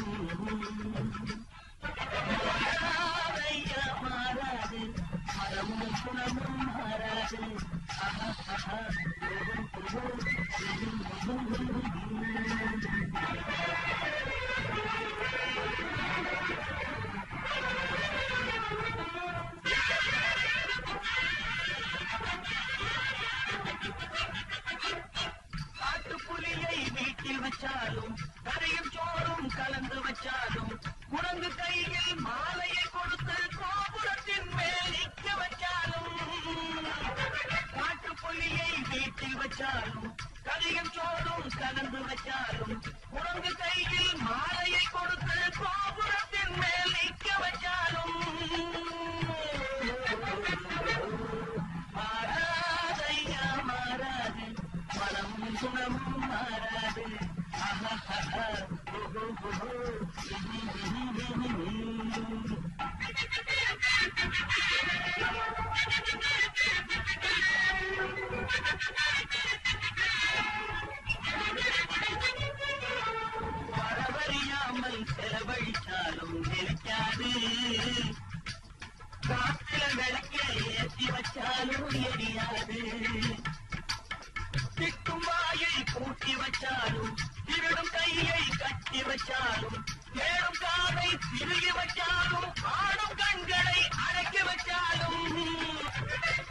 மாறாதையா மாறாது மனமும் குணமும் மாறாது. காட்டுப்புலியை வீட்டில் வச்சாலும் கரையும் சோறும் கலந்து வச்சாலும் குரங்கு கையில் மாலையை கொடுத்து கோபுரத்தின் மேல் நிற்க வச்சாலும் காட்டுப்புலியை வீட்டில் வச்சாலும் கரையும் சோறும் கலந்து வச்சாலும் குரங்கு கையில் மாலையை கொடுத்து கோபுரத்தின் மேல் நிற்க வச்சாலும் மாறாதையா மாறாது மனமும் குணமும் மாறாது. வரவறியாமல் செலவழிச்சாலும் நினைக்காது. காத்தில விளக்க ஏற்றி வச்சாலும் எரியாது. திட்டும் வாயை பூட்டி வச்சாலும் திருடும் கையை கட்டி வச்சாலும் தேடும் காதை திருகி வச்சாலும் ஆடும் கண்களை அடக்கி வச்சாலும்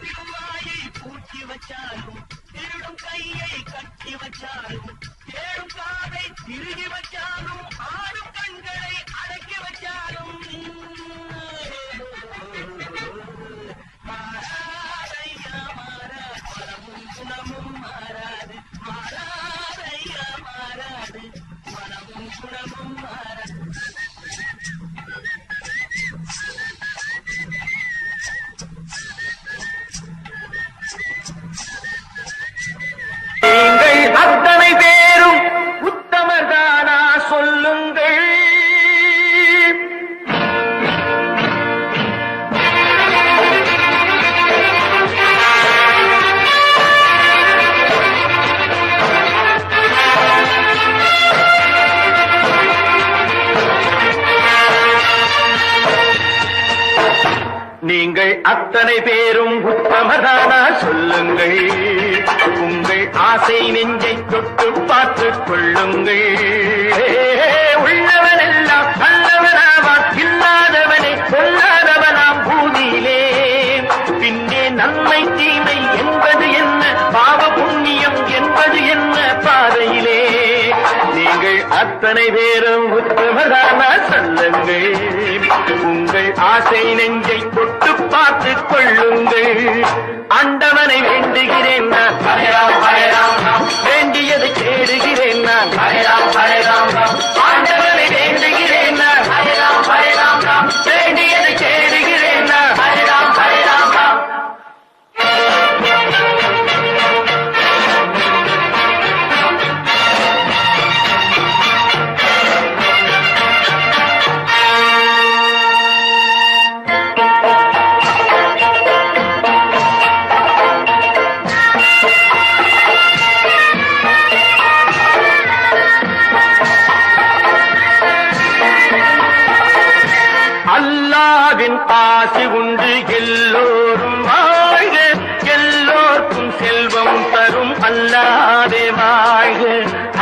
திட்டும் வாயை பூட்டி வச்சாலும் திருடும் கையை கட்டி வச்சாலும் தேடும் காதை திருகி வச்சாலும் ஆடும் கண்களை அடக்கி வச்சாலும் மாறாதையா மாறாது மனமும் குணமும் மாறாது. மாறாதையா மாறாது மனமும் குணமும் மாறாது. நீங்கள் அத்தனை பேரும் உத்தமர்தானா சொல்லுங்கள். நீங்கள் அத்தனை பேரும் உத்தமதானா சொல்லுங்கள். உங்கள் ஆசை நெஞ்சை தொட்டு பார்த்துக் கொள்ளுங்கள். உள்ளவனெல்லாம் நல்லவனாவான், இல்லாதவனை கொல்லாதவனாம் பூமியிலே. பின்னே நன்மை தீமை என்பது என்ன, பாவ புண்ணியம் என்பது என்ன பாதையிலே. நீங்கள் அத்தனை பேரும் உத்தமதானா சொல்லுங்கள். உங்கள் ஆசை நெஞ்சை தொட்டு பார்த்துக் கொள்ளுங்கள். ஆண்டவனை வேண்டுகிறேன் நான், வேண்டியதை தேடுகிறேன் நான். ஆண்டவனை வேண்டுகிறேன் நான், வேண்டியதை தேடுகிறேன் நான். அல்லாவின் ஆசி உண்டு எல்லோரும் வாழ்க எல்லோர்க்கும் செல்வம் தரும் அல்லாவே வாழ்க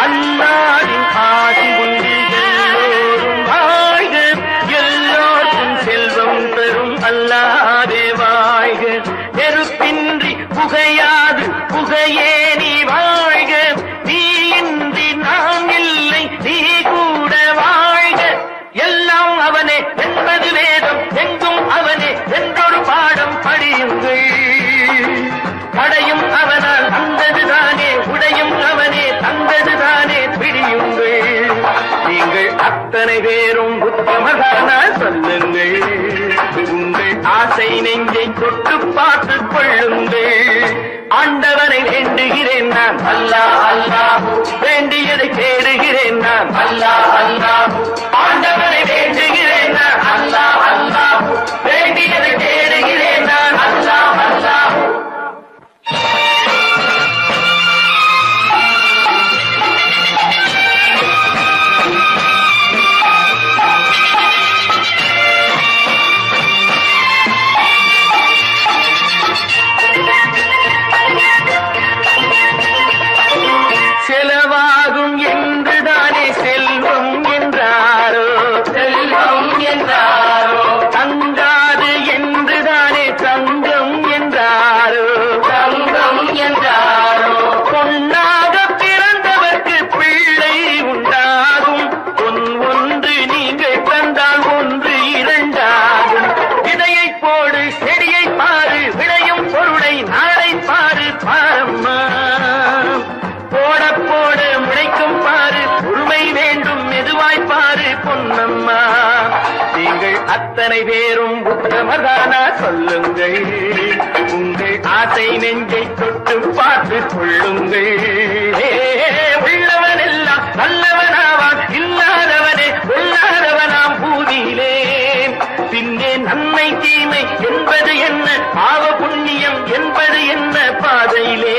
அல்லாவின் ஆசி உண்டு எல்லோரும் வாழ்க எல்லோர்க்கும் செல்வம் தரும் அல்லாவே வாழ்க நெருப்பின்றி புகையாது புகையே நீ வாழ்க நீ இன்றி நாம் இல்லை நீ கூட வாழ்க எல்லாம் அவனே என்பது வேதம் எங்கும் அவனே என்றொரு பாடம் படியுங்கள் படையும் அவனால் வந்ததுதானே உடையும் அவனே தந்ததுதானே பிடியுங்கள் நீங்கள் அத்தனை பேரும் உத்தமதானா சொல்லுங்கள் உங்கள் ஆசை நெஞ்சை தொட்டு பார்த்துக் கொள்ளுங்கள் ஆண்டவனை வேண்டுகிறேன் நான் அல்லாஹ் அல்லாஹ் வேண்டியதை தேடுகிறேன் நான் அல்லாஹ் அல்லாஹ் ஆண்டவனை வேண்டுகிறேன் நான் அல்லாஹ் அல்லாஹ் வேண்டியதை தேடுகிறேன் நான் அல்லாஹ் அல்லாஹ் செலவாகும் என்றுதானே செல்வம் என்றாரோ செல்வம் என்றாரோ தங்காது என்றுதானே தங்கம் என்றாரோ தங்கம் என்றாரோ பொன்னாக பிறந்தவர்க்கு பிள்ளை உண்டாகும் பொன் ஒன்று நீங்கள் தந்தால் ஒன்று இரண்டாகும் விதையை போடு செடியை பாரு விளையும் பொருளை நாளை பாரு பாரம்மா போட போட முளைக்கும் பாரு பொறுமை வேண்டும் மெதுவாய் பாரு பொன்னம்மா நீங்கள் அத்தனை பேரும் உத்தமதானா சொல்லுங்கள் உங்கள் ஆசை நெஞ்சை தொட்டு பார்த்து கொள்ளுங்கள் உள்ளவன் எல்லாம் நல்லவனாவான் இல்லாதவனே கொள்ளாதவனாம் பூதியிலே பின்னே நன்மை தீமை என்பது என்ன பாவ புண்ணியம் என்பது என்ன பாதையிலே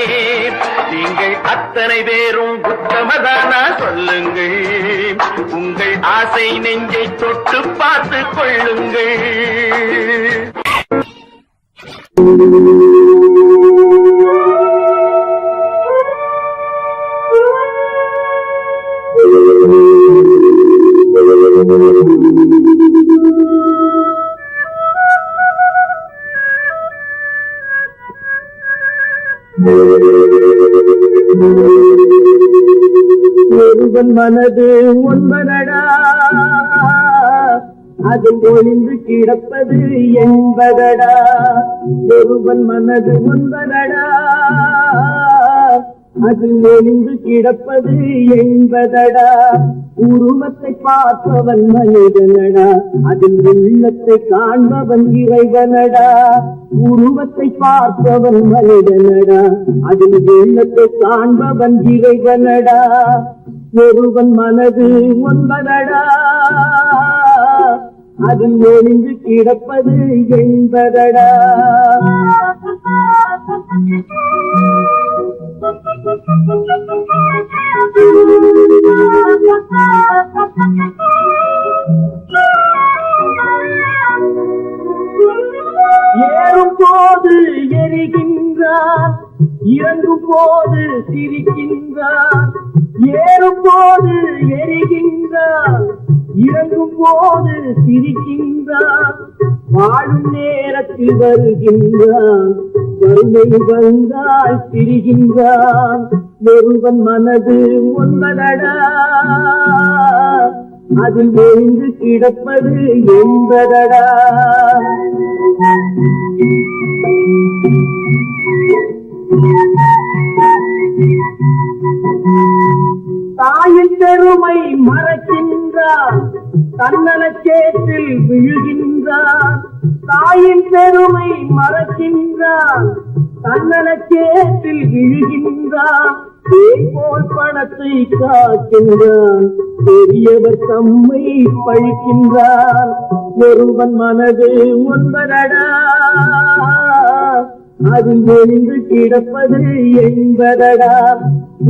நீங்கள் அத்தனை பேரும் உத்தமதானா சொல்லுங்கள் உங்கள் ஆசை நெஞ்சை தொட்டு பார்த்து கொள்ளுங்கள் ஒருவன் மனது ஒன்பதடா அதில் ஒளிந்து கிடப்பது என்பதடா ஒருவன் மனது ஒன்பதடா அதில் ஒளிந்து கிடப்பது என்பதடா உருவத்தை பார்ப்பவன் மனிதனடா அதில் உள்ளத்தை காண்பவன் இறைவனடா உருவத்தை பார்ப்பவன் மனிதனடா அதில் உள்ளத்தை காண்பவன் இறைவனடா ஒருவன் மனது ஒன்பதடா அதில் ஒளிந்து கிடப்பது என்பதடா ஏறும் போது எரிகின்றான் இறங்கும் போது சிரிக்கின்றான் ஏறும் போது எரிகின்றான் இறங்கும் போது சிரிக்கின்றான் வாழும் நேரத்தில் வருகின்றான் வறுமை வந்தால் திரிகின்றான் ஒருவன் மனது ஒன்பதடா அதில் ஒளிந்து கிடப்பது என்பதடா தாயின் பெருமை மறக்கின்றான் தன்னலச்சேற்றில் விழுகின்றான் தாயின் பெருமை மறக்கின்றான் தன்னலச்சேற்றில் விழுகின்றான் போல் பணத்தை காக்கின்றான் பெரியவர் தம்மை பழிக்கின்றான் ஒருவன் மனது ஒன்பதடா அதில் எழுந்து கிடப்பது என்பதடா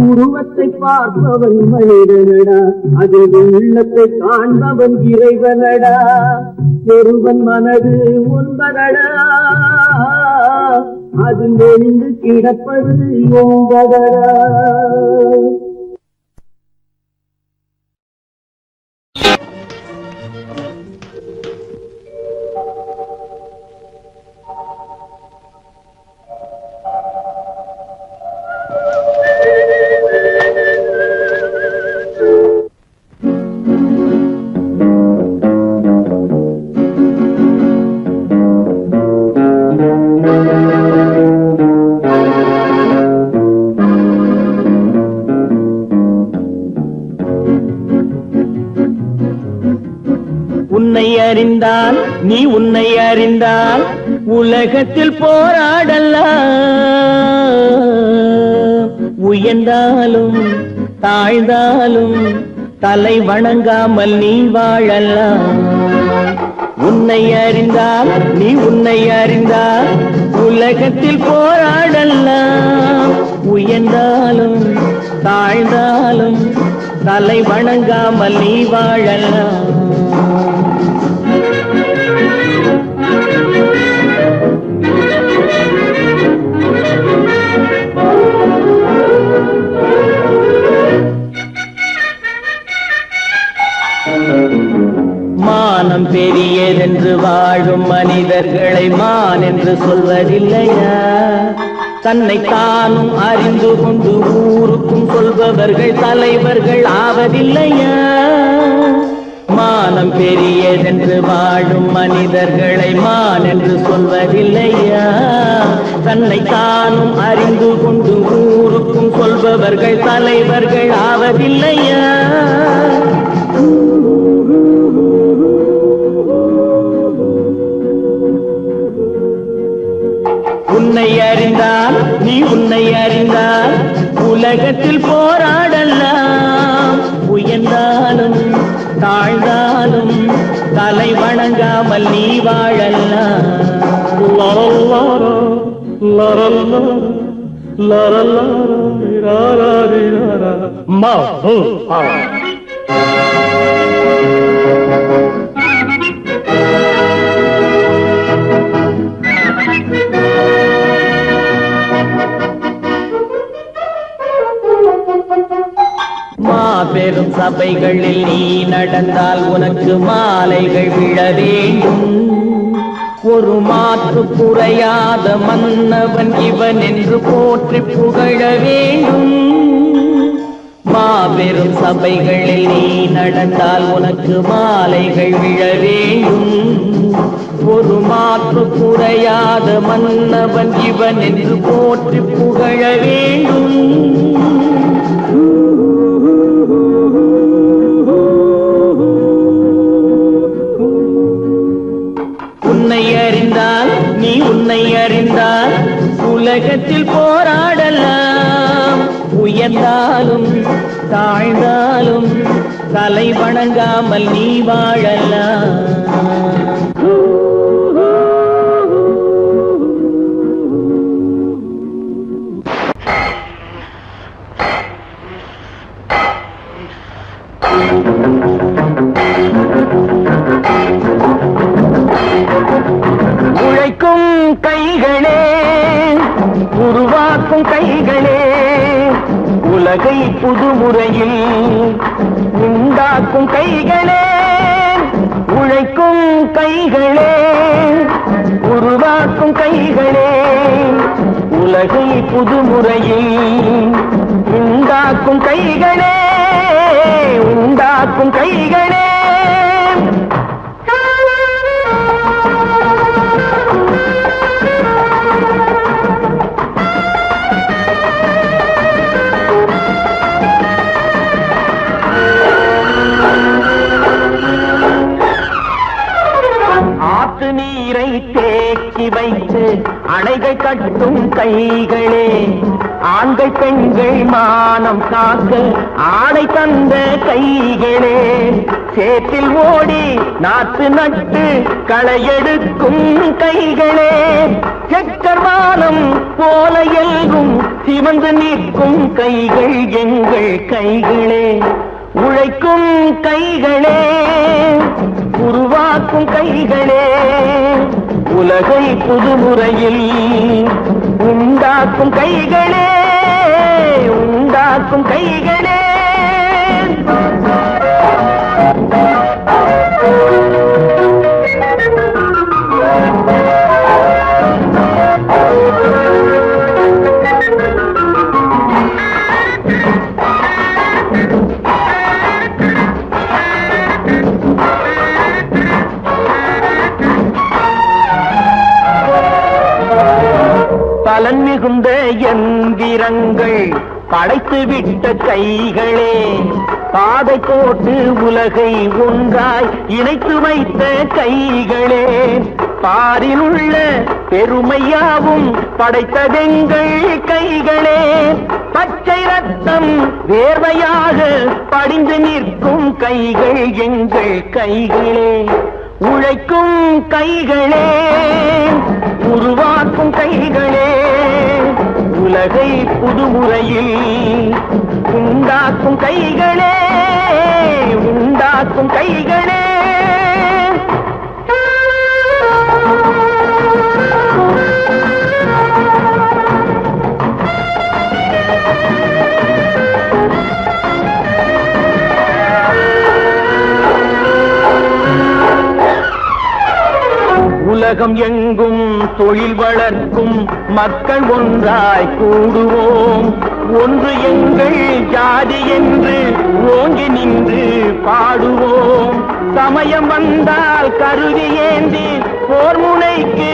உருவத்தை பார்ப்பவன் மனிதனடா அதில் உள்ளத்தை காண்பவன் இறைவனடா ஒருவன் மனது ஒன்பதடா அதில் எழுந்து கிடப்பது என்பதடா. உன்னை அறிந்தால் நீ உன்னை அறிந்தால் உலகத்தில் போராடலாம் உயர்ந்தாலும் தாழ்ந்தாலும் தலை வணங்காமல் நீ வாழலாம். உன்னை அறிந்தால் நீ உன்னை அறிந்தால் உலகத்தில் போராடலாம் உயர்ந்தாலும் தாழ்ந்தாலும் தலை வணங்காமல் நீ வாழலாம். மானம் பெரியதென்று வாழும் மனிதர்களை மான் என்று சொல்வதில்லையா? தன்னை தானும் அறிந்து கொண்டு ஊருக்கும் சொல்பவர்கள் தலைவர்கள் ஆவதில்லையா? மானம் பெரியதென்று வாழும் மனிதர்களை மான் என்று சொல்வதில்லையா? தன்னை தானும் அறிந்து கொண்டு ஊருக்கும் சொல்பவர்கள் தலைவர்கள் ஆவதில்லையா? உன்னை அறிந்தால் நீ உன்னை அறிந்தால் உலகத்தில் போராடலாம் உயர்ந்தாலும் தாழ்ந்தாலும் தலை வணங்காமல் நீ வாழலாம். மாபெரும் சபைகளில் நீ நடந்தால் உனக்கு மாலைகள் விழ வேண்டும். ஒரு மாற்று குறையாத மன்னவன் இவன் என்று போற்றி புகழ வேண்டும். மாபெரும் சபைகளில் நீ நடந்தால் உனக்கு மாலைகள் விழ வேண்டும். ஒரு மாற்று குறையாத மன்னவன் இவன் என்று போற்றி புகழ வேண்டும். உன்னை அறிந்தால் நீ உன்னை அறிந்தால் உலகத்தில் போராடலாம் உயர்ந்தாலும் தாழ்ந்தாலும் தலை வணங்காமல் நீ வாழலாம். உழைக்கும் கைகளே உருவாக்கும் கைகளே உலகை புதுமுறையில் உண்டாக்கும் கைகளே. உழைக்கும் கைகளே உருவாக்கும் கைகளே உலகை புதுமுறையில் உண்டாக்கும் கைகளே உண்டாக்கும் கைகளே. ஆத்து நீரை தேக்கி வைத்து அணைகள் கட்டும் கைகளே ஆண்கள் பெண்கள் மானம் காக்க ஆடை தந்த கைகளே, சேற்றில் ஓடி நாத்து நட்டு களையெடுக்கும் கைகளே, செக்கர்வானம் போல எல்கும் சிவந்து நிற்கும் கைகள் எங்கள் கைகளே, உழைக்கும் கைகளே, உருவாக்கும் கைகளே, உலகை புதுமுறையில் உண்டாக்கும் கைகளே, உண்டாக்கும் கைகளே. பலன் மிகுந்த எந்திரங்கள் படைத்து விட்ட கைகளே, பாதை போட்டு உலகை ஒன்றாய் இணைத்து வைத்த கைகளே, பாரில் உள்ள பெருமையாவும் படைத்ததெங்கள் கைகளே, பச்சை ரத்தம் வேர்வையாக படிந்து நிற்கும் கைகள் எங்கள் கைகளே, உழைக்கும் கைகளே, உருவாக்கும் கைகளே, உலகை புதுமுறையில் உண்டாக்கும் கைகளே, உண்டாக்கும் கைகளே. உலகம் எங்கும் தொழில் வளர்க்கும் மக்கள் ஒன்றாய் கூடுவோம், ஒன்று எங்கள் ஜாதி என்று ஓங்கி நின்று பாடுவோம், சமயம் வந்தால் கருதி ஏந்தி போர் முனைக்கு